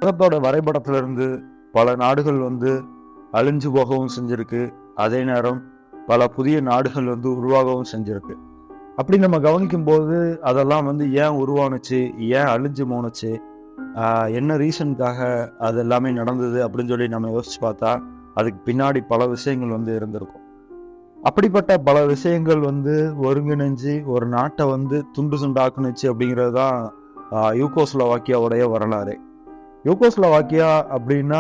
உலகத்தோட வரைபடத்திலிருந்து பல நாடுகள் வந்து அழிஞ்சு போகவும் செஞ்சிருக்கு. அதே நேரம் பல புதிய நாடுகள் வந்து உருவாகவும் செஞ்சிருக்கு. அப்படி நம்ம கவனிக்கும் போது அதெல்லாம் வந்து ஏன் உருவானுச்சு, ஏன் அழிஞ்சு போனுச்சு, என்ன ரீசனுக்காக அது எல்லாமே நடந்தது அப்படின்னு சொல்லி நம்ம யோசிச்சு பார்த்தா அதுக்கு பின்னாடி பல விஷயங்கள் வந்து இருந்திருக்கும். அப்படிப்பட்ட பல விஷயங்கள் வந்து ஒருங்கிணைஞ்சு ஒரு நாட்டை வந்து துண்டு துண்டாக்குனுச்சு அப்படிங்கிறது தான் யூகோஸ்லோவாக்கியாவுடைய வரலாறு. யூகோஸ்லோவாக்கியா அப்படின்னா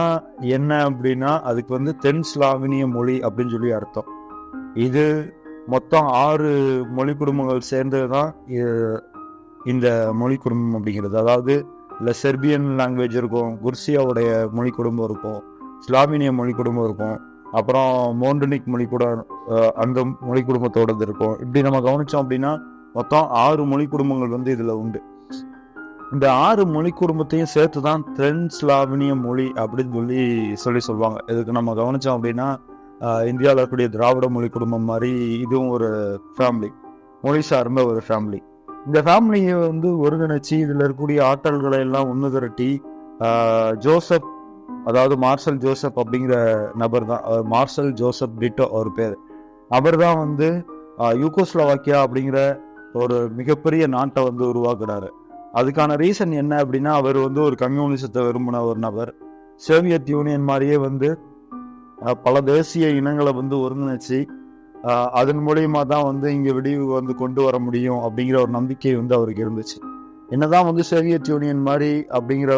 என்ன அப்படின்னா அதுக்கு வந்து தென் ஸ்லாவினிய மொழி அப்படின்னு சொல்லி அர்த்தம். இது மொத்தம் 6 மொழி குடும்பங்கள் சேர்ந்தது தான் இந்த மொழி குடும்பம் அப்படிங்கிறது. அதாவது இல்லை செர்பியன் லாங்குவேஜ் இருக்கும், குர்சியாவுடைய மொழி குடும்பம் இருக்கும், ஸ்லாவினிய மொழி குடும்பம் இருக்கும், அப்புறம் மோண்டனிக் மொழி கூட அந்த மொழி குடும்பத்தோடது இருக்கும். இப்படி நம்ம கவனிச்சோம் அப்படின்னா மொத்தம் 6 மொழி குடும்பங்கள் வந்து இதில் உண்டு. இந்த 6 மொழி குடும்பத்தையும் சேர்த்து தான் தென் ஸ்லாவினிய மொழி அப்படின்னு சொல்லுவாங்க. இதுக்கு நம்ம கவனிச்சோம் அப்படின்னா இந்தியாவில் இருக்கக்கூடிய திராவிட மொழி குடும்பம் மாதிரி இதுவும் ஒரு ஃபேமிலி, மொழி சார்ந்த ஒரு ஃபேமிலி. இந்த ஃபேமிலியை வந்து ஒருங்கிணைச்சி இதில் இருக்கக்கூடிய ஆற்றல்களை எல்லாம் ஒன்று திரட்டி ஜோசப், அதாவது மார்சல் ஜோசப் அப்படிங்கிற நபர் தான், மார்சல் ஜோசப் டிட்டோ அவர் பேர். அவர் தான் வந்து யூகோஸ்லோவாக்கியா அப்படிங்கிற ஒரு மிகப்பெரிய நாட்டை வந்து உருவாக்குறாரு. அதுக்கான ரீசன் என்ன அப்படின்னா அவர் வந்து ஒரு கம்யூனிசத்தை விரும்பின ஒரு நபர். சோவியத் யூனியன் மாதிரியே வந்து பல தேசிய இனங்களை வந்து ஒருங்கிணைச்சு அதன் மூலியமா தான் வந்து இங்கே விடிவு வந்து கொண்டு வர முடியும் அப்படிங்கிற ஒரு நம்பிக்கை வந்து அவருக்கு இருந்துச்சு. என்னதான் வந்து சோவியத் யூனியன் மாதிரி அப்படிங்கிற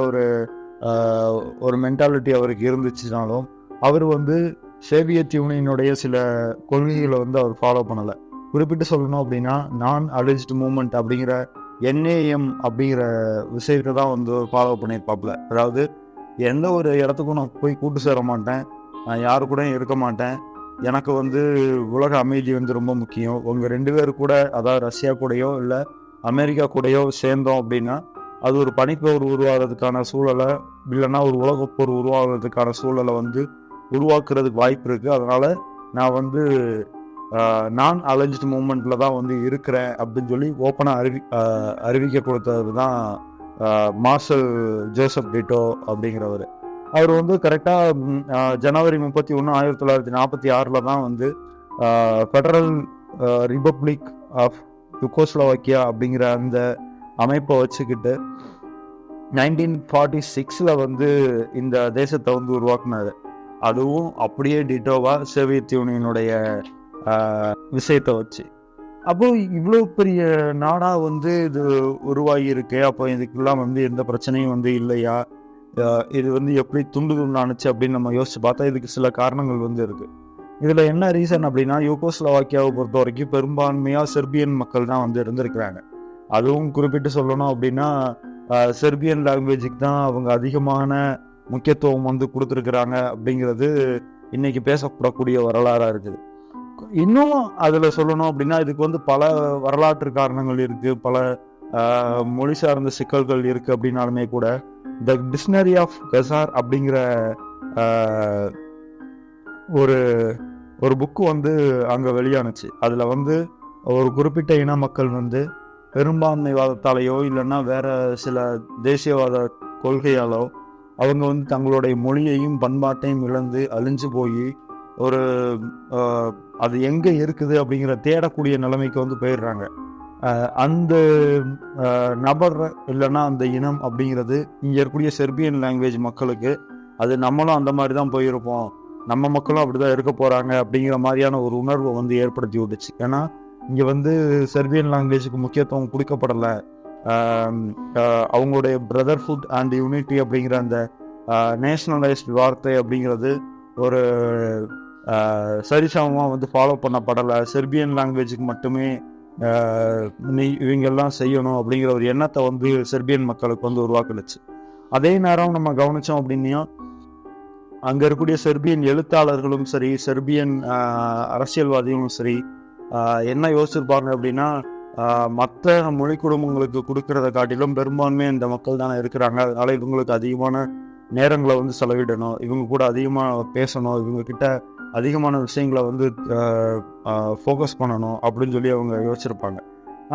ஒரு மென்டாலிட்டி அவருக்கு இருந்துச்சுனாலும் அவர் வந்து சோவியத் யூனியனுடைய சில கொள்கைகளை வந்து அவர் ஃபாலோ பண்ணலை. குறிப்பிட்டு சொல்லணும் அப்படின்னா நான் அலிஜ்ட் மூவ்மெண்ட் அப்படிங்கிற NAM அப்படிங்கிற விஷயத்தை தான் வந்து ஃபாலோ பண்ணியிருப்பாப்புல. அதாவது எந்த ஒரு இடத்துக்கும் நான் போய் கூட்டு சேர மாட்டேன், நான் யாரு கூட இருக்க மாட்டேன், எனக்கு வந்து உலக அமைதி வந்து ரொம்ப முக்கியம். உங்கள் 2 பேர் கூட, அதாவது ரஷ்யா கூடயோ இல்லை அமெரிக்கா கூடயோ சேர்ந்தோம் அப்படின்னா அது ஒரு பனிப்போர் உருவாகிறதுக்கான சூழலை, இல்லைன்னா ஒரு உலகப்போர் உருவாகிறதுக்கான சூழலை வந்து உருவாக்குறதுக்கு வாய்ப்பு இருக்குது. அதனால் நான் வந்து நான் அலைஞ்சிட் மூமெண்ட்டில் தான் வந்து இருக்கிறேன் அப்படின்னு சொல்லி ஓப்பனாக அறிவிக்க கொடுத்தது தான் மார்சல் ஜோசப் டிட்டோ அப்படிங்கிறவர். அவர் வந்து கரெக்டாக ஜனவரி 31, 1946 தான் வந்து ஃபெடரல் ரிபப்ளிக் ஆஃப் யூகோஸ்லோவாக்கியா அப்படிங்கிற அந்த அமைப்பை வச்சுக்கிட்டு 1946 வந்து இந்த தேசத்தை வந்து உருவாக்குனாரு. அதுவும் அப்படியே டிட்டோவா சோவியத் யூனியனுடைய விஷயத்தை வச்சு. அப்போ இவ்வளோ பெரிய நாடா வந்து இது உருவாகி இருக்கு. அப்போ இதுக்கெல்லாம் வந்து எந்த பிரச்சனையும் வந்து இல்லையா, இது வந்து எப்படி துண்டு துண்டானுச்சு அப்படின்னு நம்ம யோசிச்சு பார்த்தா இதுக்கு சில காரணங்கள் வந்து இருக்கு. இதுல என்ன ரீசன் அப்படின்னா யூகோஸ்லோவாக்கியாவை பொறுத்த வரைக்கும் பெரும்பான்மையாக செர்பியன் மக்கள் தான் வந்து இருந்திருக்கிறாங்க. அதுவும் குறிப்பிட்டு சொல்லணும் அப்படின்னா செர்பியன் லாங்குவேஜுக்கு தான் அவங்க அதிகமான முக்கியத்துவம் வந்து கொடுத்துருக்குறாங்க அப்படிங்கிறது இன்னைக்கு பேசப்படக்கூடிய வரலாறாக இருக்குது. இன்னும் அதில் சொல்லணும் அப்படின்னா இதுக்கு வந்து பல வரலாற்று காரணங்கள் இருக்குது, பல மொழி சார்ந்த சிக்கல்கள் இருக்குது. அப்படின்னாலுமே கூட த டிக்ஷனரி ஆஃப் கசார் அப்படிங்கிற ஒரு புக்கு வந்து அங்கே வெளியானுச்சு. அதில் வந்து ஒரு குறிப்பிட்ட இன மக்கள் வந்து பெரும்பான்மைவாதத்தாலேயோ இல்லைன்னா வேற சில தேசியவாத கொள்கையாலோ அவங்க வந்து தங்களுடைய மொழியையும் பண்பாட்டையும் இழந்து அழிஞ்சு போய் ஒரு அது எங்கே இருக்குது அப்படிங்கிற தேடக்கூடிய நிலைமைக்கு வந்து போயிடுறாங்க. அந்த நபர் இல்லைன்னா அந்த இனம் அப்படிங்கிறது இங்கே இருக்கக்கூடிய செர்பியன் லாங்குவேஜ் மக்களுக்கு அது நம்மளும் அந்த மாதிரி தான் போயிருப்போம், நம்ம மக்களும் அப்படிதான் இருக்க போகிறாங்க அப்படிங்கிற மாதிரியான ஒரு உணர்வை வந்து ஏற்படுத்தி விட்டுச்சு. ஏன்னா இங்கே வந்து செர்பியன் லாங்குவேஜுக்கு முக்கியத்துவம் கொடுக்கப்படலை. அவங்களுடைய பிரதர்ஹுட் அண்ட் யூனிட்டி அப்படிங்கிற அந்த நேஷனலைஸ்ட் வார்த்தை அப்படிங்கிறது ஒரு சரிசமமாக வந்து ஃபாலோ பண்ணப்படலை. செர்பியன் லாங்குவேஜுக்கு மட்டுமே இவங்கெல்லாம் செய்யணும் அப்படிங்கிற ஒரு எண்ணத்தை வந்து செர்பியன் மக்களுக்கு வந்து உருவாக்குனுச்சு. அதே நேரம் நம்ம கவனித்தோம் அப்படின்னா அங்கே இருக்கக்கூடிய செர்பியன் எழுத்தாளர்களும் சரி, செர்பியன் அரசியல்வாதிகளும் சரி என்ன யோசிச்சிருப்பாங்க அப்படின்னா மற்ற மொழி குடும்பங்களுக்கு கொடுக்கறத காட்டிலும் பெரும்பான்மை இந்த மக்கள் தானே இருக்கிறாங்க, அதனால இவங்களுக்கு அதிகமான நேரங்களை வந்து செலவிடணும், இவங்க கூட அதிகமாக பேசணும், இவங்க கிட்ட அதிகமான விஷயங்களை வந்து ஃபோக்கஸ் பண்ணணும் அப்படின்னு சொல்லி அவங்க யோசிச்சிருப்பாங்க.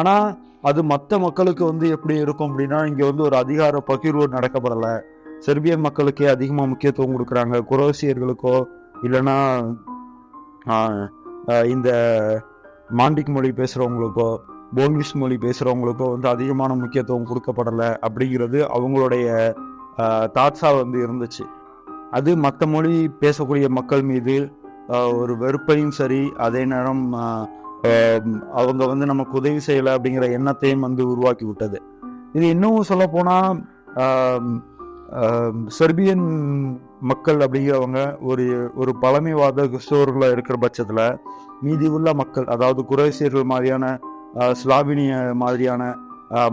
ஆனால் அது மற்ற மக்களுக்கு வந்து எப்படி இருக்கும் அப்படின்னா இங்கே வந்து ஒரு அதிகார பகிர்வு நடக்கப்படலை. செர்பியன் மக்களுக்கே அதிகமாக முக்கியத்துவம் கொடுக்குறாங்க. குரோசியர்களுக்கோ இல்லைன்னா இந்த மாண்டிக் மொழி பேசுகிறவங்களுக்கோ போல்னிஷ் மொழி பேசுகிறவங்களுக்கோ வந்து அதிகமான முக்கியத்துவம் கொடுக்கப்படலை அப்படிங்கிறது அவங்களுடைய தாட்ஸாக வந்து இருந்துச்சு. அது மற்ற மொழி பேசக்கூடிய மக்கள் மீது ஒரு வெறுப்பையும் சரி, அதே நேரம் அவங்க வந்து நமக்கு உதவி செய்யலை அப்படிங்கிற எண்ணத்தையும் வந்து உருவாக்கி விட்டது. இது இன்னும் சொல்ல போனால் செர்பியன் மக்கள் அப்படிங்கிறவங்க ஒரு பழமைவாத கிறிஸ்தவர்களாக இருக்கிற பட்சத்தில் மீதி உள்ள மக்கள், அதாவது குரேசியர்கள் மாதிரியான ஸ்லாவினிய மாதிரியான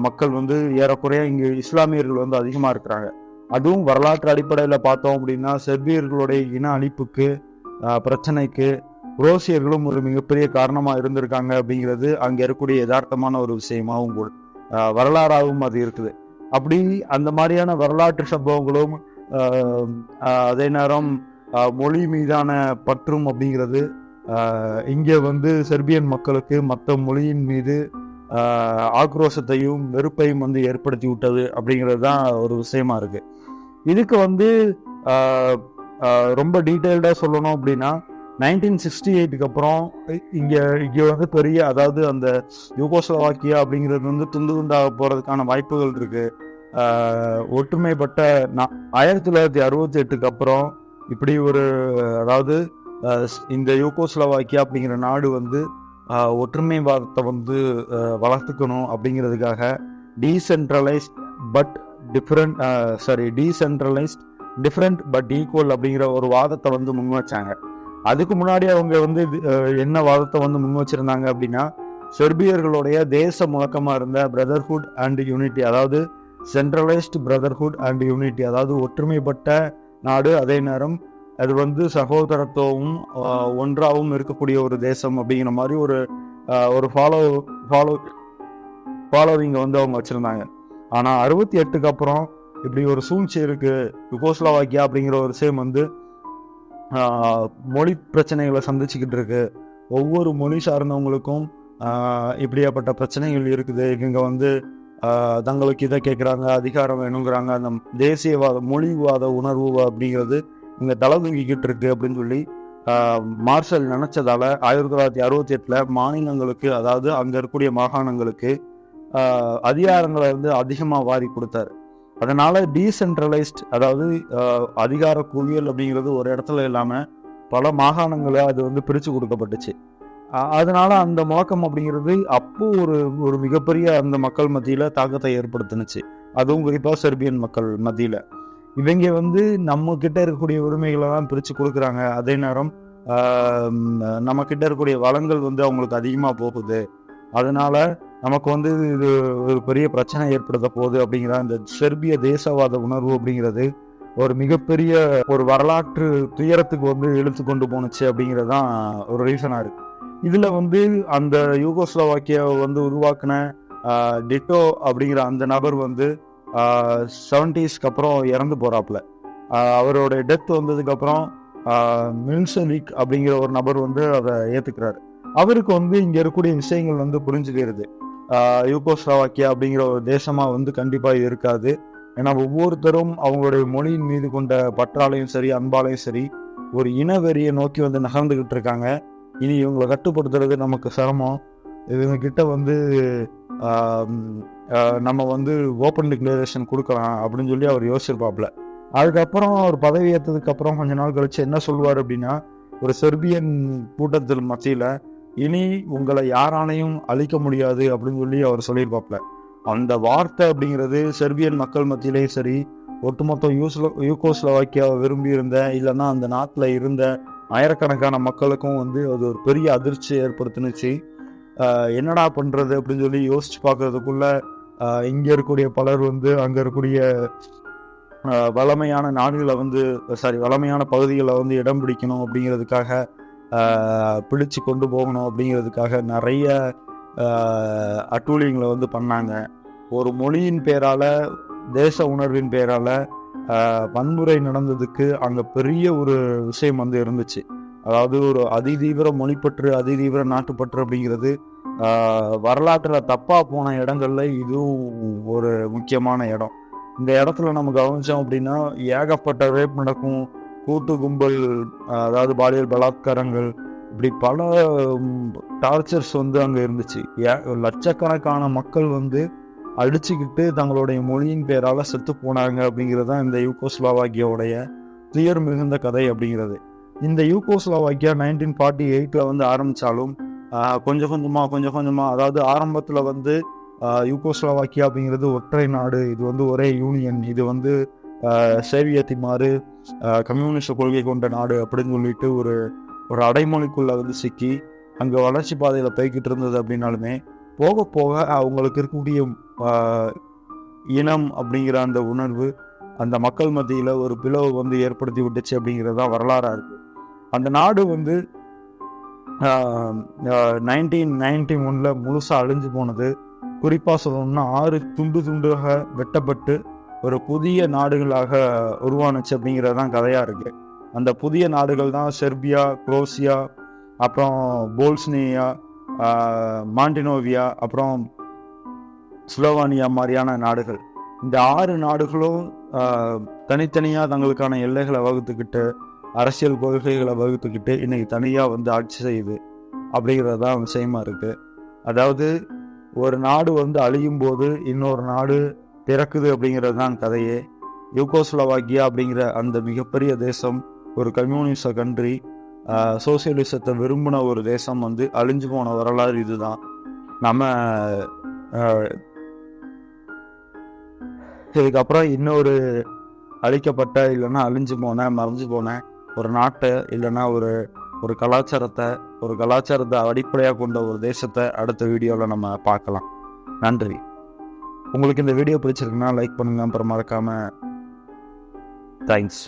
மக்கள் வந்து ஏறக்குறைய இங்கே இஸ்லாமியர்கள் வந்து அதிகமாக இருக்கிறாங்க. அதுவும் வரலாற்று அடிப்படையில் பார்த்தோம் அப்படின்னா செர்பியர்களுடைய இன அழிப்புக்கு பிரச்சனைக்கு குரோசியர்களும் ஒரு மிகப்பெரிய காரணமாக இருந்திருக்காங்க அப்படிங்கிறது அங்கே இருக்கக்கூடிய யதார்த்தமான ஒரு விஷயமாகவும் கூட வரலாறாகவும் அது இருக்குது. அப்படி அந்த மாதிரியான வரலாற்று சம்பவங்களும் அதே நேரம் மொழி மீதான பற்றும் அப்படிங்கிறது இங்கே வந்து செர்பியன் மக்களுக்கு மற்ற மொழியின் மீது ஆக்ரோஷத்தையும் வெறுப்பையும் வந்து ஏற்படுத்தி விட்டது அப்படிங்கிறது தான் ஒரு விஷயமா இருக்கு. இதுக்கு வந்து ரொம்ப டீட்டெயில்டாக சொல்லணும் அப்படின்னா 1968 அப்புறம் இங்கே வந்து பெரிய, அதாவது அந்த யூகோஸ்லோவாக்கியா அப்படிங்கிறது வந்து துண்டு துண்டாக போகிறதுக்கான வாய்ப்புகள் இருக்கு. ஒற்றுமைப்பட்ட 1968 அப்புறம் இப்படி ஒரு, அதாவது இந்த யூகோஸ்லோவாக்கியா அப்படிங்கிற நாடு வந்து ஒற்றுமைவாதத்தை வந்து வளர்த்துக்கணும் அப்படிங்கிறதுக்காக decentralised but different but equal அப்படிங்கிற ஒரு வாதத்தை வந்து முன் வச்சாங்க. அதுக்கு முன்னாடி அவங்க வந்து என்ன வாதத்தை வந்து முன் வச்சிருந்தாங்க அப்படின்னா, செர்பியர்களுடைய தேச முழக்கமா இருந்த பிரதர்ஹுட் அண்ட் யூனிட்டி, அதாவது சென்ட்ரலைஸ்டு பிரதர்ஹுட் அண்ட் யூனிட்டி, அதாவது ஒற்றுமைப்பட்ட நாடு, அதே நேரம் அது வந்து சகோதரத்துவமும் ஒன்றாகவும் இருக்கக்கூடிய ஒரு தேசம் அப்படிங்கிற மாதிரி ஒரு ஃபாலோவிங்கை வந்து அவங்க வச்சிருந்தாங்க. ஆனா 68 அப்புறம் இப்படி ஒரு சூழ்ச்சி இருக்கு, யூகோஸ்லோவாக்கியா அப்படிங்கிற ஒரு விஷயம் வந்து மொழி பிரச்சனைகளை சந்திச்சுக்கிட்டு இருக்கு. ஒவ்வொரு மொழி சார்ந்தவங்களுக்கும் இப்படியாப்பட்ட பிரச்சனைகள் இருக்குது. இவங்க வந்து தங்களுக்கு இதை கேட்குறாங்க, அதிகாரம் வேணுங்கிறாங்க. அந்த தேசியவாத மொழிவாத உணர்வு அப்படிங்கிறது இங்கே தலை தூங்கிக்கிட்டு இருக்கு அப்படின்னு சொல்லி மார்ஷல் நினைச்சதால 1968 மாநிலங்களுக்கு, அதாவது அங்கே இருக்கக்கூடிய மாகாணங்களுக்கு அதிகாரங்களை வந்து அதிகமாக வாரி கொடுத்தாரு. அதனால டீசென்ட்ரலைஸ்ட், அதாவது அதிகார குவியல் அப்படிங்கிறது ஒரு இடத்துல இல்லாமல் பல மாகாணங்களை அது வந்து பிரித்து கொடுக்கப்பட்டுச்சு. அதனால அந்த முழக்கம் அப்படிங்கிறது அப்போ ஒரு மிகப்பெரிய அந்த மக்கள் மத்தியில் தாக்கத்தை ஏற்படுத்தினுச்சு. அதுவும் குறிப்பாக செர்பியன் மக்கள் மத்தியில் இவங்க வந்து நம்ம கிட்ட இருக்கக்கூடிய உரிமைகளை தான் பிரித்து கொடுக்குறாங்க. அதே நேரம் நம்ம கிட்ட இருக்கக்கூடிய வளங்கள் வந்து அவங்களுக்கு அதிகமாக போகுது. அதனால நமக்கு வந்து இது ஒரு பெரிய பிரச்சனை ஏற்படுத்த போகுது அப்படிங்கிற அந்த செர்பிய தேசவாத உணர்வு அப்படிங்கிறது ஒரு மிகப்பெரிய ஒரு வரலாற்று துயரத்துக்கு வந்து இழுத்து கொண்டு போனுச்சு அப்படிங்கிறது தான் ஒரு ரீசனாக இருக்கு. இதில் வந்து அந்த யூகோஸ்லோவாக்கியாவை வந்து உருவாக்குன டிட்டோ அப்படிங்கிற அந்த நபர் வந்து 70s அப்புறம் இறந்து போறாப்புல. அவரோட டெத் வந்ததுக்கப்புறம் மில்செவிக் அப்படிங்கிற ஒரு நபர் வந்து அதை ஏற்றுக்கிறாரு. அவருக்கு வந்து இங்கே இருக்கக்கூடிய விஷயங்கள் வந்து புரிஞ்சுக்கிறது. யூகோஸ்லோவாக்கியா அப்படிங்கிற ஒரு தேசமாக வந்து கண்டிப்பாக இது இருக்காது. ஏன்னா ஒவ்வொருத்தரும் அவங்களுடைய மொழியின் மீது கொண்ட பற்றாலையும் சரி, அன்பாலையும் சரி, ஒரு இனவெறியை நோக்கி வந்து நகர்ந்துக்கிட்டு இருக்காங்க. இனி இவங்களை கட்டுப்படுத்துறது நமக்கு சிரமம். இவங்க கிட்ட வந்து நம்ம வந்து ஓப்பன் டிக்ளரேஷன் கொடுக்கலாம் அப்படின்னு சொல்லி அவர் யோசிச்சிருப்பாப்புல. அதுக்கப்புறம் அவர் பதவி ஏற்றதுக்கு அப்புறம் கொஞ்ச நாள் கழிச்சு என்ன சொல்லுவார் அப்படின்னா, ஒரு செர்பியன் கூட்டத்தில் மத்தியில் இனி உங்களை யாராலையும் அழிக்க முடியாது அப்படின்னு சொல்லி அவர் சொல்லியிருப்பாப்புல. அந்த வார்த்தை அப்படிங்கிறது செர்பியன் மக்கள் மத்தியிலேயும் சரி, ஒட்டுமொத்த யூகோஸ்லோவாக்கியாவை விரும்பி இருந்த, இல்லைன்னா அந்த நாட்டில் இருந்த ஆயிரக்கணக்கான மக்களுக்கும் வந்து அது ஒரு பெரிய அதிர்ச்சி ஏற்படுத்தினுச்சு. என்னடா பண்ணுறது அப்படின்னு சொல்லி யோசிச்சு பார்க்கறதுக்குள்ள இங்கே இருக்கக்கூடிய பலர் வந்து அங்கே இருக்கக்கூடிய வளமையான நாடுகளை வந்து வளமையான பகுதிகளை வந்து இடம் பிடிக்கணும் அப்படிங்கிறதுக்காக, பிடிச்சு கொண்டு போகணும் அப்படிங்கிறதுக்காக நிறைய அட்டூழியங்களை வந்து பண்ணாங்க. ஒரு மொழியின் பேரால், தேச உணர்வின் பேரால் வன்முறை நடந்ததுக்கு அங்கே பெரிய ஒரு விஷயம் வந்து இருந்துச்சு. அதாவது ஒரு அதிதீவிர மொழிப்பற்று, அதிதீவிர நாட்டுப்பற்று அப்படிங்கிறது வரலாற்றில் தப்பாக போன இடங்கள்ல இதுவும் ஒரு முக்கியமான இடம். இந்த இடத்துல நம்ம கவனிச்சோம் அப்படின்னா ஏகப்பட்ட ரேப் நடக்கும், கூட்டு கும்பல், அதாவது பாலியல் பலாத்காரங்கள், இப்படி பல டார்ச்சர்ஸ் வந்து அங்கே இருந்துச்சு. லட்சக்கணக்கான மக்கள் வந்து அடிச்சுக்கிட்டு தங்களுடைய மொழியின் பேரால் செத்து போனாங்க அப்படிங்கிறது தான் இந்த யூகோஸ்லாவாக்கியாவுடைய துயர் மிகுந்த கதை அப்படிங்கிறது. இந்த யூகோஸ்லாவாக்கியா 1948 வந்து ஆரம்பித்தாலும் கொஞ்சம் கொஞ்சமாக அதாவது ஆரம்பத்தில் வந்து யூகோஸ்லாவாக்கியா அப்படிங்கிறது ஒற்றை நாடு, இது வந்து ஒரே யூனியன், இது வந்து சேவியத்திமாறு கம்யூனிஸ்ட் கொள்கை கொண்ட நாடு அப்படின்னு சொல்லிட்டு ஒரு அடைமொழிக்குள்ளே வந்து சிக்கி அங்கே வளர்ச்சி பாதையில் போய்கிட்டு இருந்தது. அப்படின்னாலுமே போக போக அவங்களுக்கு இருக்கக்கூடிய இனம் அப்படிங்கிற அந்த உணர்வு அந்த மக்கள் மத்தியில் ஒரு பிளவு வந்து ஏற்படுத்தி விட்டுச்சு அப்படிங்கிறது தான் வரலாறாக இருக்குது. அந்த நாடு வந்து 1991 முழுசாக அழிஞ்சு போனது. குறிப்பாக சொல்லணும்னா 6 துண்டாக வெட்டப்பட்டு ஒரு புதிய நாடுகளாக உருவானுச்சு அப்படிங்கிறது தான் கதையாக இருக்குது. அந்த புதிய நாடுகள் தான் செர்பியா, குரோசியா, அப்புறம் போல்ஸ்னியா, மாண்டினோவியா, அப்புறம் ஸ்லோவானியா மாதிரியான நாடுகள். இந்த 6 நாடுகளும் தனித்தனியாக தங்களுக்கான எல்லைகளை வகுத்துக்கிட்டு, அரசியல் கொள்கைகளை வகுத்துக்கிட்டு இன்னைக்கு தனியாக வந்து ஆட்சி செய்யுது அப்படிங்கிறது தான் விஷயமா இருக்குது. அதாவது ஒரு நாடு வந்து அழியும் போது இன்னொரு நாடு பிறக்குது அப்படிங்கிறது தான் கதையே. யூகோஸ்லோவாக்கியா அப்படிங்கிற அந்த மிகப்பெரிய தேசம் ஒரு கம்யூனிஸ்ட கண்ட்ரி, சோசியலிசத்தை விரும்பின ஒரு தேசம் வந்து அழிஞ்சு போன வரலாறு இதுதான். நம்ம இதுக்கப்புறம் இன்னொரு அழிக்கப்பட்ட இல்லைன்னா அழிஞ்சு போன மறைஞ்சு போன ஒரு நாட்டை இல்லைன்னா ஒரு கலாச்சாரத்தை அடிப்படையாக கொண்ட ஒரு தேசத்தை அடுத்த வீடியோவில் நம்ம பார்க்கலாம். நன்றி. உங்களுக்கு இந்த வீடியோ பிடிச்சிருக்குன்னா லைக் பண்ணுங்க, அப்புறம் மறக்காம தேங்க்ஸ்.